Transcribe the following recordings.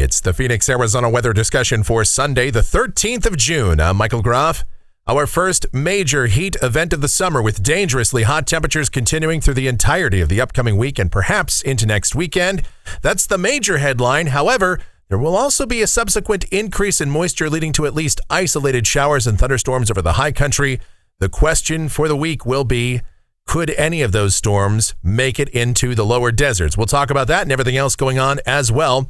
It's the Phoenix, Arizona weather discussion for Sunday, the 13th of June. I'm Michael Groff. Our first major heat event of the summer with dangerously hot temperatures continuing through the entirety of the upcoming week and perhaps into next weekend. That's the major headline. However, there will also be a subsequent increase in moisture leading to at least isolated showers and thunderstorms over the high country. The question for the week will be, could any of those storms make it into the lower deserts? We'll talk about that and everything else going on as well.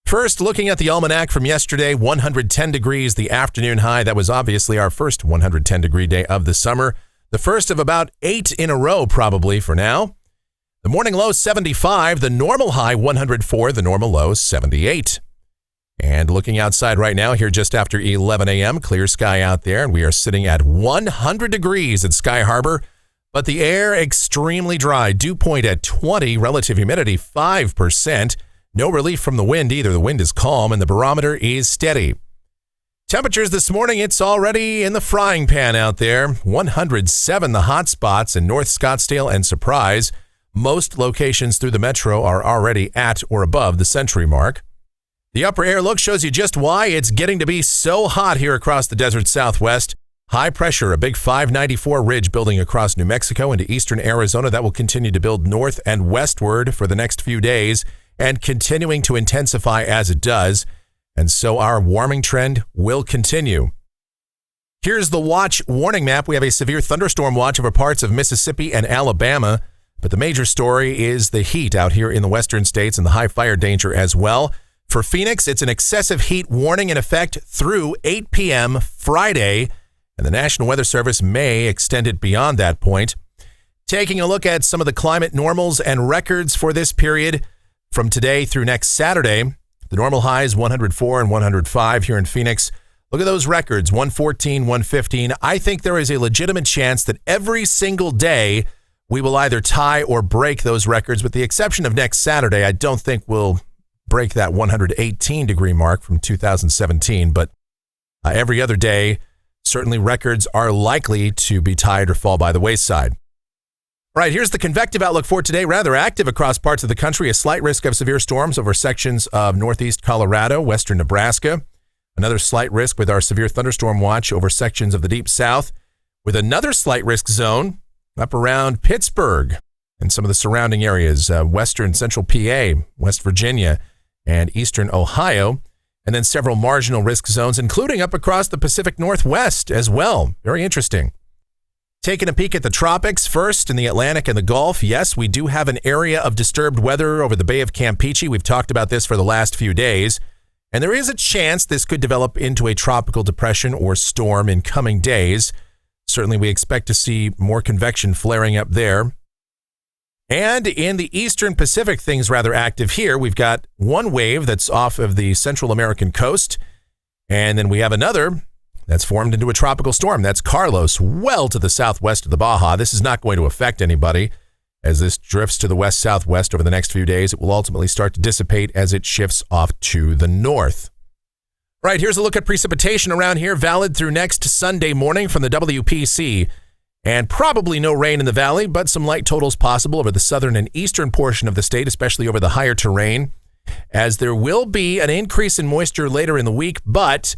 First, looking at the almanac from yesterday, 110 degrees, the afternoon high. That was obviously our first 110-degree day of the summer. The first of about 8 in a row, probably, for now. The morning low, 75. The normal high, 104. The normal low, 78. And looking outside right now, here just after 11 a.m., clear sky out there, and we are sitting at 100 degrees at Sky Harbor. But the air extremely dry. Dew point at 20, relative humidity 5%. No relief from the wind either. The wind is calm and the barometer is steady. Temperatures this morning, it's already in the frying pan out there. 107 the hot spots in North Scottsdale and Surprise. Most locations through the metro are already at or above the century mark. The upper air look shows you just why it's getting to be so hot here across the desert Southwest. High pressure, a big 594 ridge building across New Mexico into eastern Arizona that will continue to build north and westward for the next few days and continuing to intensify as it does. And so our warming trend will continue. Here's the watch warning map. We have a severe thunderstorm watch over parts of Mississippi and Alabama. But the major story is the heat out here in the western states and the high fire danger as well. For Phoenix, it's an excessive heat warning in effect through 8 p.m. Friday. And the National Weather Service may extend it beyond that point. Taking a look at some of the climate normals and records for this period from today through next Saturday, the normal highs 104 and 105 here in Phoenix. Look at those records, 114, 115. I think there is a legitimate chance that every single day we will either tie or break those records, with the exception of next Saturday. I don't think we'll break that 118 degree mark from 2017, but every other day, certainly records are likely to be tied or fall by the wayside. All right, here's the convective outlook for today. Rather active across parts of the country. A slight risk of severe storms over sections of northeast Colorado, western Nebraska. Another slight risk with our severe thunderstorm watch over sections of the deep south, with another slight risk zone up around Pittsburgh and some of the surrounding areas, western central PA, West Virginia, and eastern Ohio. And then several marginal risk zones, including up across the Pacific Northwest as well. Very interesting. Taking a peek at the tropics first in the Atlantic and the Gulf. Yes, we do have an area of disturbed weather over the Bay of Campeche. We've talked about this for the last few days. And there is a chance this could develop into a tropical depression or storm in coming days. Certainly we expect to see more convection flaring up there. And in the eastern Pacific, things rather active here. We've got one wave that's off of the Central American coast. And then we have another that's formed into a tropical storm. That's Carlos, well to the southwest of the Baja. This is not going to affect anybody. As this drifts to the west-southwest over the next few days, it will ultimately start to dissipate as it shifts off to the north. Right, here's a look at precipitation around here, valid through next Sunday morning from the WPC. And probably no rain in the valley, but some light totals possible over the southern and eastern portion of the state, especially over the higher terrain, as there will be an increase in moisture later in the week, but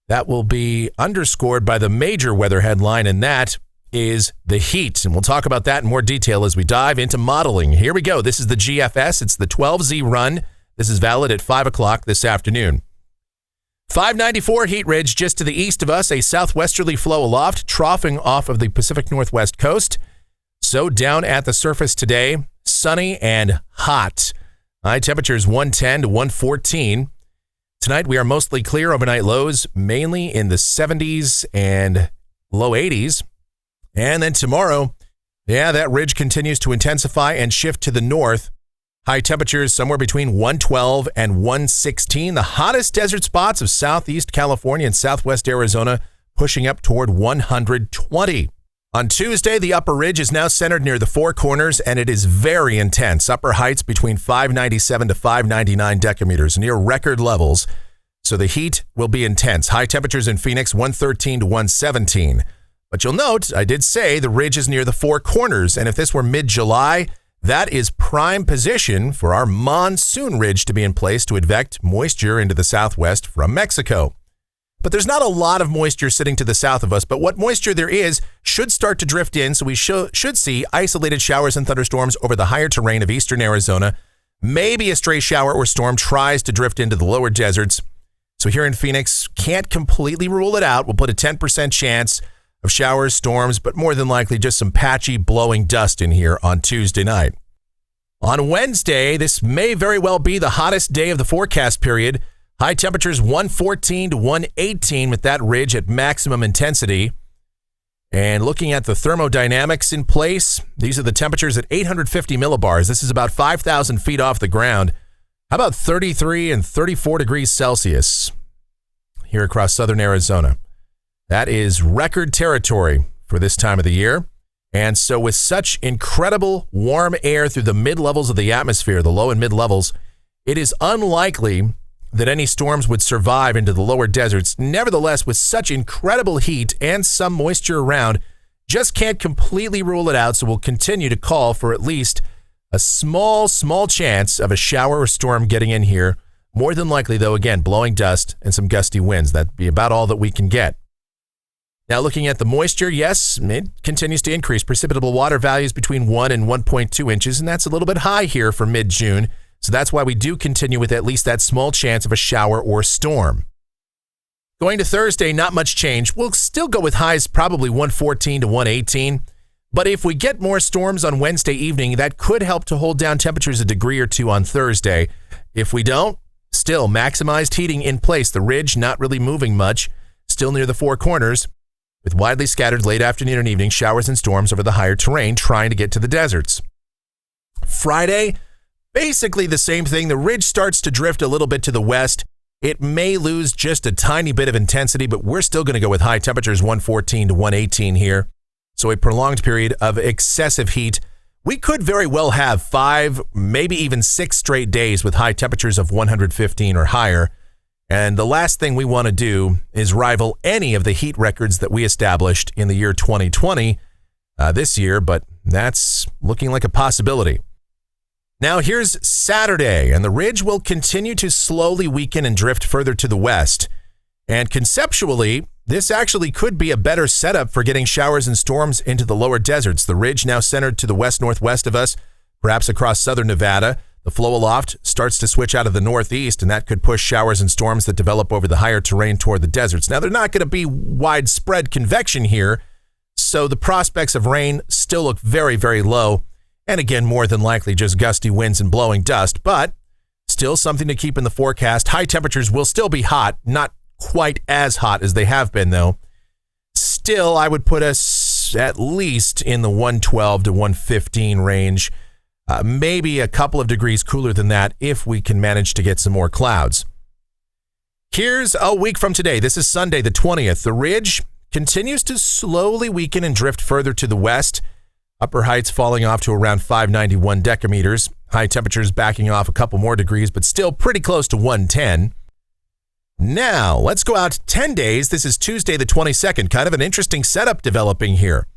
that will be underscored by the major weather headline, and that is the heat. And we'll talk about that in more detail as we dive into modeling. Here we go. This is the GFS. It's the 12Z run. This is valid at 5 o'clock this afternoon. 594 heat ridge just to the east of us, a southwesterly flow aloft, troughing off of the Pacific Northwest coast. So down at the surface today, sunny and hot. High temperatures 110 to 114. Tonight we are mostly clear, overnight lows mainly in the 70s and low 80s. And then tomorrow, that ridge continues to intensify and shift to the north. High temperatures somewhere between 112 and 116. The hottest desert spots of southeast California and southwest Arizona pushing up toward 120. On Tuesday, the upper ridge is now centered near the Four Corners, and it is very intense. Upper heights between 597 to 599 decameters, near record levels. So the heat will be intense. High temperatures in Phoenix, 113 to 117. But you'll note, I did say the ridge is near the Four Corners, and if this were mid-July, that is prime position for our monsoon ridge to be in place to advect moisture into the southwest from Mexico. But there's not a lot of moisture sitting to the south of us, but what moisture there is should start to drift in, so we should see isolated showers and thunderstorms over the higher terrain of eastern Arizona. Maybe a stray shower or storm tries to drift into the lower deserts. So here in Phoenix, can't completely rule it out. We'll put a 10% chance of showers, storms, but more than likely just some patchy blowing dust in here on Tuesday night. On Wednesday, this may very well be the hottest day of the forecast period. High temperatures 114 to 118 with that ridge at maximum intensity. And looking at the thermodynamics in place, these are the temperatures at 850 millibars. This is about 5,000 feet off the ground. How about 33 and 34 degrees Celsius here across southern Arizona? That is record territory for this time of the year. And so with such incredible warm air through the mid-levels of the atmosphere, the low and mid-levels, it is unlikely that any storms would survive into the lower deserts. Nevertheless, with such incredible heat and some moisture around, just can't completely rule it out, so we'll continue to call for at least a small chance of a shower or storm getting in here. More than likely, though, again, blowing dust and some gusty winds. That'd be about all that we can get. Now, looking at the moisture, yes, it continues to increase. Precipitable water values between 1 and 1.2 inches, and that's a little bit high here for mid-June. So that's why we do continue with at least that small chance of a shower or storm. Going to Thursday, not much change. We'll still go with highs probably 114 to 118. But if we get more storms on Wednesday evening, that could help to hold down temperatures a degree or two on Thursday. If we don't, still maximized heating in place. The ridge not really moving much, still near the four corners, with widely scattered late afternoon and evening showers and storms over the higher terrain trying to get to the deserts. Friday, basically the same thing. The ridge starts to drift a little bit to the west. It may lose just a tiny bit of intensity, but we're still going to go with high temperatures 114 to 118 here. So a prolonged period of excessive heat. We could very well have 5, maybe even 6 straight days with high temperatures of 115 or higher. And the last thing we want to do is rival any of the heat records that we established in the year 2020 this year, but that's looking like a possibility. Now here's Saturday, and the ridge will continue to slowly weaken and drift further to the west. And conceptually, this actually could be a better setup for getting showers and storms into the lower deserts. The ridge now centered to the west-northwest of us, perhaps across southern Nevada. The flow aloft starts to switch out of the northeast, and that could push showers and storms that develop over the higher terrain toward the deserts. Now, they're not going to be widespread convection here, so the prospects of rain still look very, very low. And again, more than likely just gusty winds and blowing dust, but still something to keep in the forecast. High temperatures will still be hot, not quite as hot as they have been, though. Still, I would put us at least in the 112 to 115 range, maybe a couple of degrees cooler than that if we can manage to get some more clouds. Here's a week from today. This is Sunday, the 20th. The ridge continues to slowly weaken and drift further to the west. Upper heights falling off to around 591 decameters. High temperatures backing off a couple more degrees, but still pretty close to 110. Now, let's go out 10 days. This is Tuesday the 22nd. Kind of an interesting setup developing here.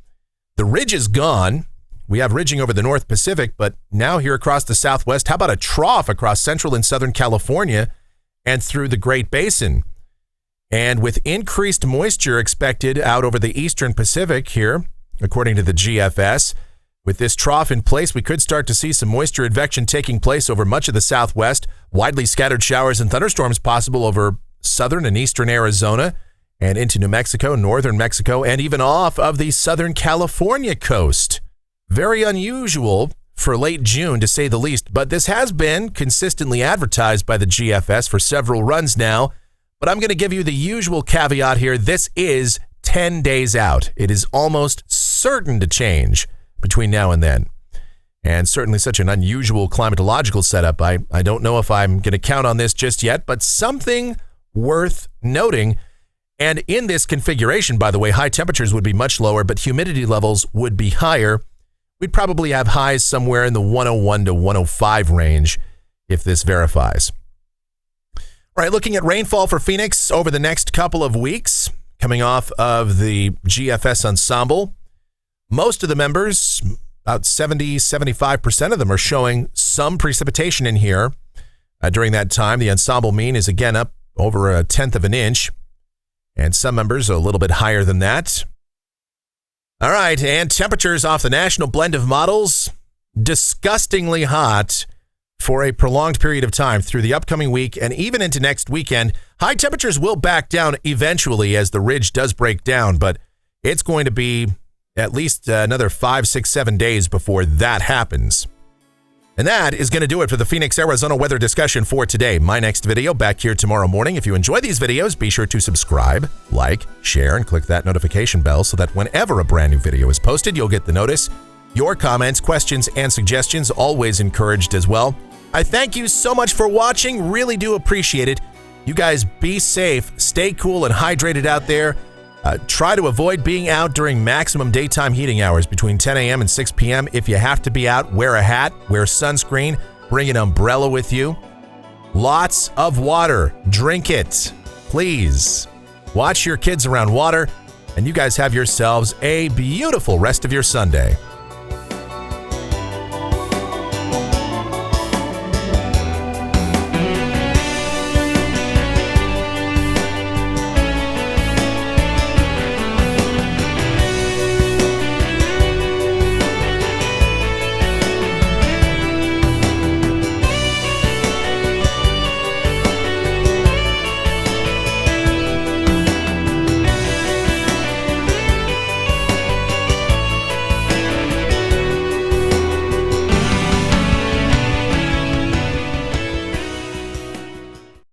The ridge is gone. We have ridging over the North Pacific, but now here across the Southwest, how about a trough across central and southern California and through the Great Basin? And with increased moisture expected out over the eastern Pacific here, according to the GFS, with this trough in place, we could start to see some moisture advection taking place over much of the Southwest. Widely scattered showers and thunderstorms possible over southern and eastern Arizona and into New Mexico, northern Mexico, and even off of the southern California coast. Very unusual for late June, to say the least, but this has been consistently advertised by the GFS for several runs now. But I'm going to give you the usual caveat here. This is 10 days out. It is almost certain to change between now and then. And certainly such an unusual climatological setup. I don't know if I'm going to count on this just yet, but something worth noting. And in this configuration, by the way, high temperatures would be much lower, but humidity levels would be higher. We'd probably have highs somewhere in the 101 to 105 range if this verifies. All right, looking at rainfall for Phoenix over the next couple of weeks, coming off of the GFS ensemble. Most of the members about 75% of them are showing some precipitation in here. During that time, the ensemble mean is again up over 1/10 of an inch, and some numbers are a little bit higher than that. All right, and temperatures off the national blend of models, disgustingly hot for a prolonged period of time through the upcoming week and even into next weekend. High temperatures will back down eventually as the ridge does break down, but it's going to be at least another 5, 6, 7 days before that happens. And that is going to do it for the Phoenix, Arizona weather discussion for today. My next video back here tomorrow morning. If you enjoy these videos, be sure to subscribe, like, share, and click that notification bell so that whenever a brand new video is posted, you'll get the notice. Your comments, questions, and suggestions always encouraged as well. I thank you so much for watching. Really do appreciate it. You guys be safe, stay cool and hydrated out there. Try to avoid being out during maximum daytime heating hours between 10 a.m. and 6 p.m. If you have to be out, wear a hat, wear sunscreen, bring an umbrella with you. Lots of water. Drink it, please. Watch your kids around water, and you guys have yourselves a beautiful rest of your Sunday.